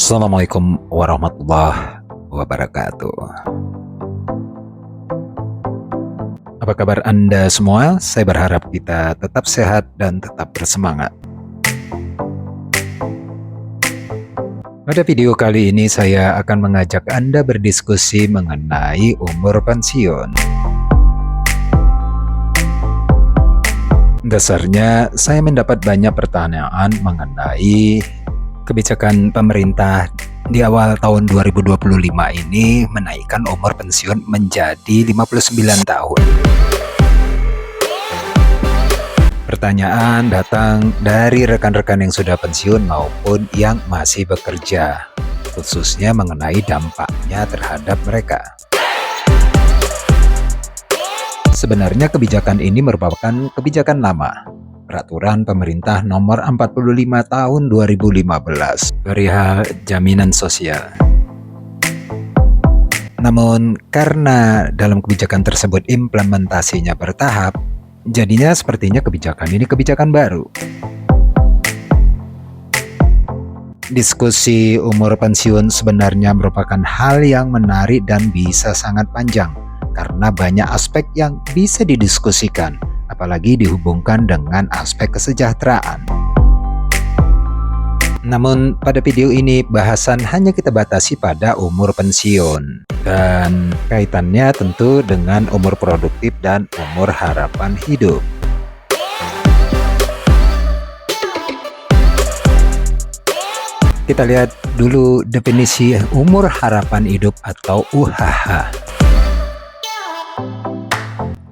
Assalamualaikum warahmatullahi wabarakatuh. Apa kabar Anda semua? Saya berharap kita tetap sehat dan tetap bersemangat. Pada video kali ini saya akan mengajak Anda berdiskusi mengenai umur pensiun. Dasarnya, saya mendapat banyak pertanyaan mengenai kebijakan pemerintah di awal tahun 2025 ini menaikkan umur pensiun menjadi 59 tahun. Pertanyaan datang dari rekan-rekan yang sudah pensiun maupun yang masih bekerja, khususnya mengenai dampaknya terhadap mereka. Sebenarnya kebijakan ini merupakan kebijakan lama, Peraturan Pemerintah Nomor 45 Tahun 2015 perihal jaminan sosial. Namun karena dalam kebijakan tersebut implementasinya bertahap, jadinya sepertinya kebijakan ini kebijakan baru. Diskusi umur pensiun sebenarnya merupakan hal yang menarik dan bisa sangat panjang karena banyak aspek yang bisa didiskusikan, apalagi dihubungkan dengan aspek kesejahteraan. Namun pada video ini bahasan hanya kita batasi pada umur pensiun dan kaitannya tentu dengan umur produktif dan umur harapan hidup. Kita lihat dulu definisi umur harapan hidup atau UHH,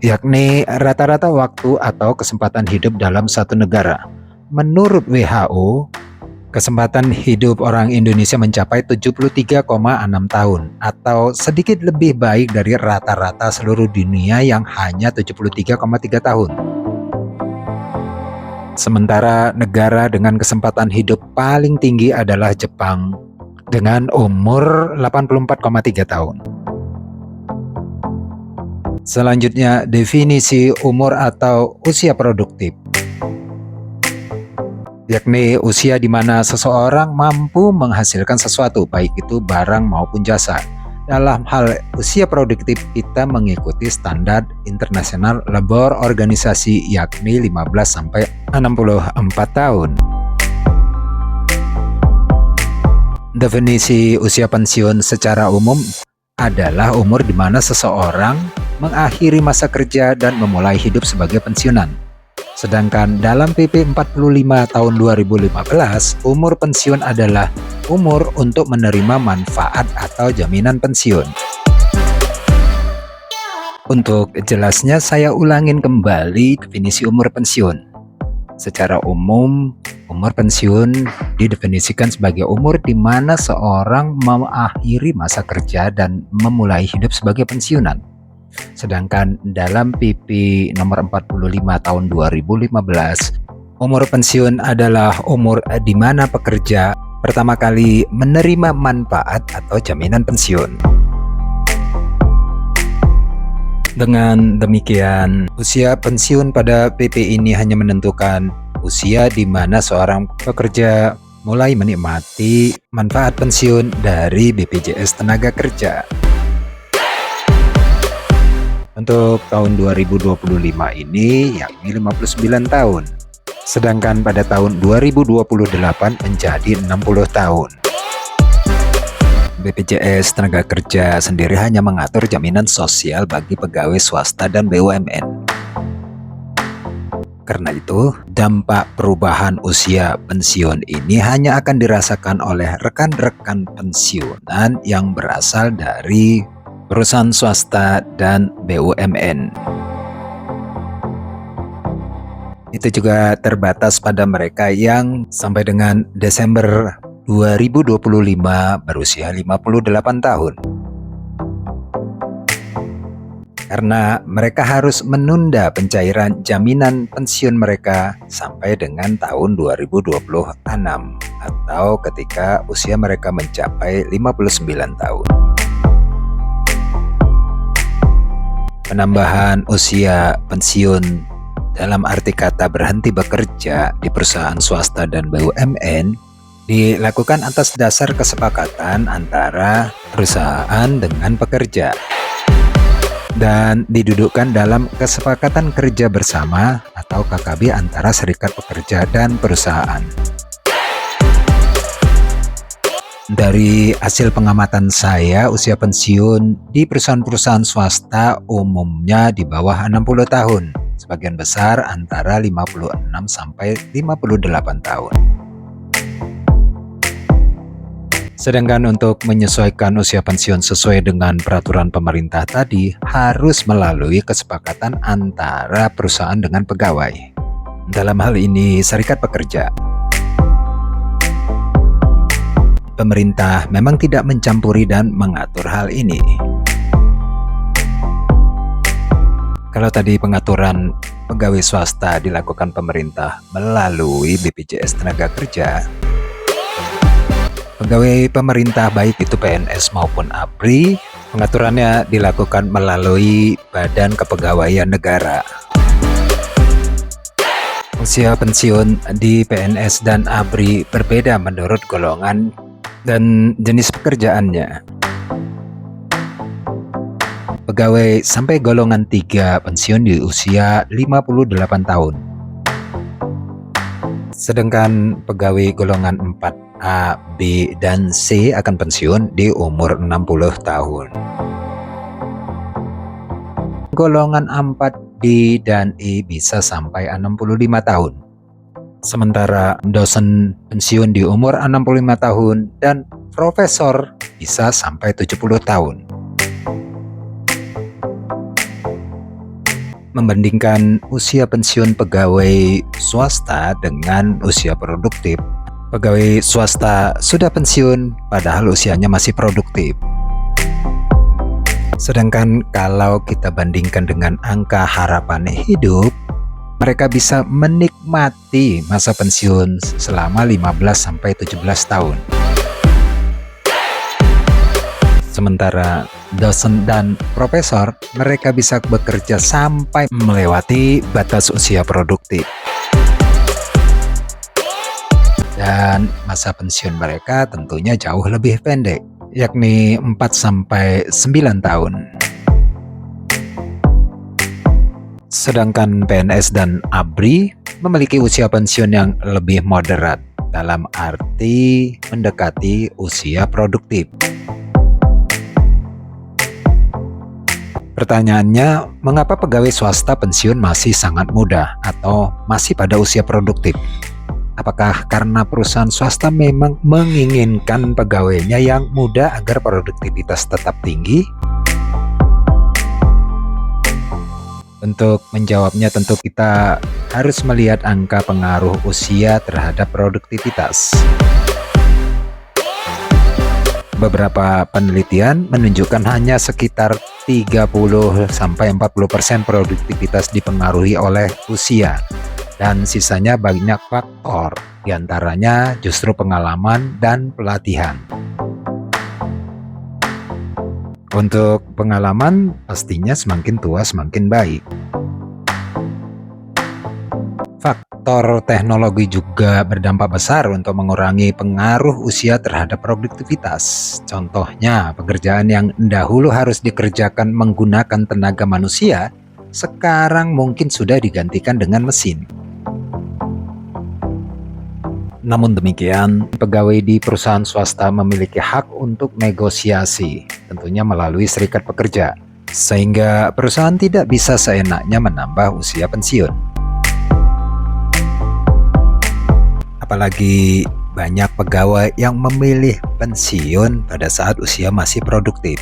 yakni rata-rata waktu atau kesempatan hidup dalam satu negara. Menurut WHO, kesempatan hidup orang Indonesia mencapai 73,6 tahun atau sedikit lebih baik dari rata-rata seluruh dunia yang hanya 73,3 tahun. Sementara negara dengan kesempatan hidup paling tinggi adalah Jepang dengan umur 84,3 tahun. Selanjutnya, definisi umur atau usia produktif, yakni usia di mana seseorang mampu menghasilkan sesuatu, baik itu barang maupun jasa. Dalam hal usia produktif, kita mengikuti standar internasional labor organisasi, yakni 15-64 tahun. Definisi usia pensiun secara umum adalah umur di mana seseorang mengakhiri masa kerja dan memulai hidup sebagai pensiunan. Sedangkan dalam PP 45 tahun 2015, umur pensiun adalah umur untuk menerima manfaat atau jaminan pensiun. Untuk jelasnya saya ulangin kembali definisi umur pensiun. Secara umum, umur pensiun didefinisikan sebagai umur di mana seorang mengakhiri masa kerja dan memulai hidup sebagai pensiunan. Sedangkan dalam PP nomor 45 tahun 2015, umur pensiun adalah umur di mana pekerja pertama kali menerima manfaat atau jaminan pensiun. Dengan demikian, usia pensiun pada PP ini hanya menentukan usia di mana seorang pekerja mulai menikmati manfaat pensiun dari BPJS Tenaga Kerja. Untuk tahun 2025 ini yakni 59 tahun. Sedangkan pada tahun 2028 menjadi 60 tahun. BPJS Tenaga Kerja sendiri hanya mengatur jaminan sosial bagi pegawai swasta dan BUMN. Karena itu, dampak perubahan usia pensiun ini hanya akan dirasakan oleh rekan-rekan pensiunan yang berasal dari perusahaan swasta dan BUMN. Itu juga terbatas pada mereka yang sampai dengan Desember 2025 berusia 58 tahun. Karena mereka harus menunda pencairan jaminan pensiun mereka sampai dengan tahun 2026 atau ketika usia mereka mencapai 59 tahun. Penambahan usia pensiun dalam arti kata berhenti bekerja di perusahaan swasta dan BUMN Dilakukan atas dasar kesepakatan antara perusahaan dengan pekerja dan didudukkan dalam kesepakatan kerja bersama atau KKB antara serikat pekerja dan perusahaan. Dari hasil pengamatan saya, usia pensiun di perusahaan-perusahaan swasta umumnya di bawah 60 tahun, sebagian besar antara 56 sampai 58 tahun. Sedangkan untuk menyesuaikan usia pensiun sesuai dengan peraturan pemerintah tadi harus melalui kesepakatan antara perusahaan dengan pegawai. Dalam hal ini, serikat pekerja. Pemerintah memang tidak mencampuri dan mengatur hal ini. Kalau tadi pengaturan pegawai swasta dilakukan pemerintah melalui BPJS Tenagakerja, pegawai pemerintah baik itu PNS maupun ABRI, pengaturannya dilakukan melalui Badan Kepegawaian Negara. Usia pensiun di PNS dan ABRI berbeda menurut golongan dan jenis pekerjaannya. Pegawai sampai golongan 3 pensiun di usia 58 tahun. Sedangkan pegawai golongan 4A, B, dan C akan pensiun di umur 60 tahun. Golongan 4D dan E bisa sampai 65 tahun. Sementara dosen pensiun di umur 65 tahun dan profesor bisa sampai 70 tahun. Membandingkan usia pensiun pegawai swasta dengan usia produktif, pegawai swasta sudah pensiun padahal usianya masih produktif. Sedangkan kalau kita bandingkan dengan angka harapan hidup, mereka bisa menikmati masa pensiun selama 15-17 tahun. Sementara dosen dan profesor, mereka bisa bekerja sampai melewati batas usia produktif. Dan masa pensiun mereka tentunya jauh lebih pendek, yakni 4-9 tahun. Sedangkan PNS dan ABRI memiliki usia pensiun yang lebih moderat, dalam arti mendekati usia produktif. Pertanyaannya, mengapa pegawai swasta pensiun masih sangat muda atau masih pada usia produktif? Apakah karena perusahaan swasta memang menginginkan pegawainya yang muda agar produktivitas tetap tinggi? Untuk menjawabnya tentu kita harus melihat angka pengaruh usia terhadap produktivitas. Beberapa penelitian menunjukkan hanya sekitar 30-40% produktivitas dipengaruhi oleh usia, dan sisanya banyak faktor, diantaranya justru pengalaman dan pelatihan. Untuk pengalaman, pastinya semakin tua semakin baik. Faktor teknologi juga berdampak besar untuk mengurangi pengaruh usia terhadap produktivitas. Contohnya, pekerjaan yang dahulu harus dikerjakan menggunakan tenaga manusia, sekarang mungkin sudah digantikan dengan mesin. Namun demikian, pegawai di perusahaan swasta memiliki hak untuk negosiasi, tentunya melalui serikat pekerja, sehingga perusahaan tidak bisa seenaknya menambah usia pensiun. Apalagi banyak pegawai yang memilih pensiun pada saat usia masih produktif.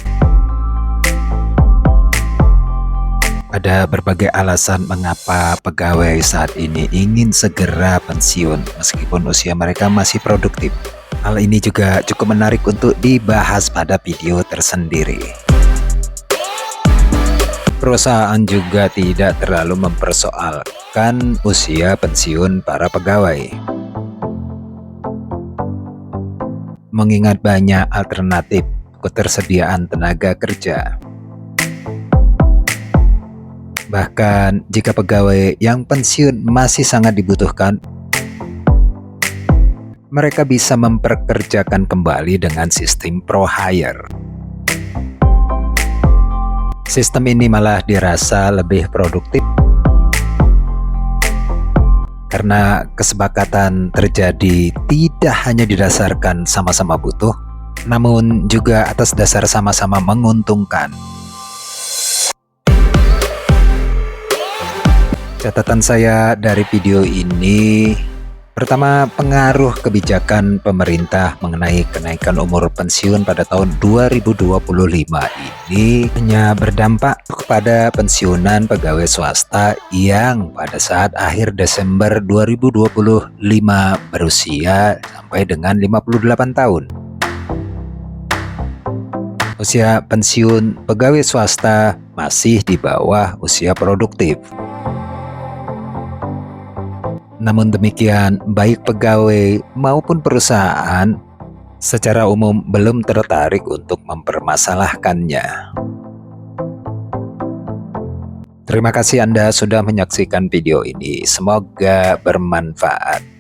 Ada berbagai alasan mengapa pegawai saat ini ingin segera pensiun meskipun usia mereka masih produktif. Hal ini juga cukup menarik untuk dibahas pada video tersendiri. Perusahaan juga tidak terlalu mempersoalkan usia pensiun para pegawai, mengingat banyak alternatif ketersediaan tenaga kerja. Bahkan jika pegawai yang pensiun masih sangat dibutuhkan, mereka bisa memperkerjakan kembali dengan sistem pro hire. Sistem ini malah dirasa lebih produktif karena kesepakatan terjadi tidak hanya didasarkan sama-sama butuh, namun juga atas dasar sama-sama menguntungkan. Catatan saya dari video ini, pertama, pengaruh kebijakan pemerintah mengenai kenaikan umur pensiun pada tahun 2025 ini hanya berdampak kepada pensiunan pegawai swasta yang pada saat akhir Desember 2025 berusia sampai dengan 58 tahun. Usia pensiun pegawai swasta masih di bawah usia produktif. Namun demikian, baik pegawai maupun perusahaan secara umum belum tertarik untuk mempermasalahkannya. Terima kasih Anda sudah menyaksikan video ini. Semoga bermanfaat.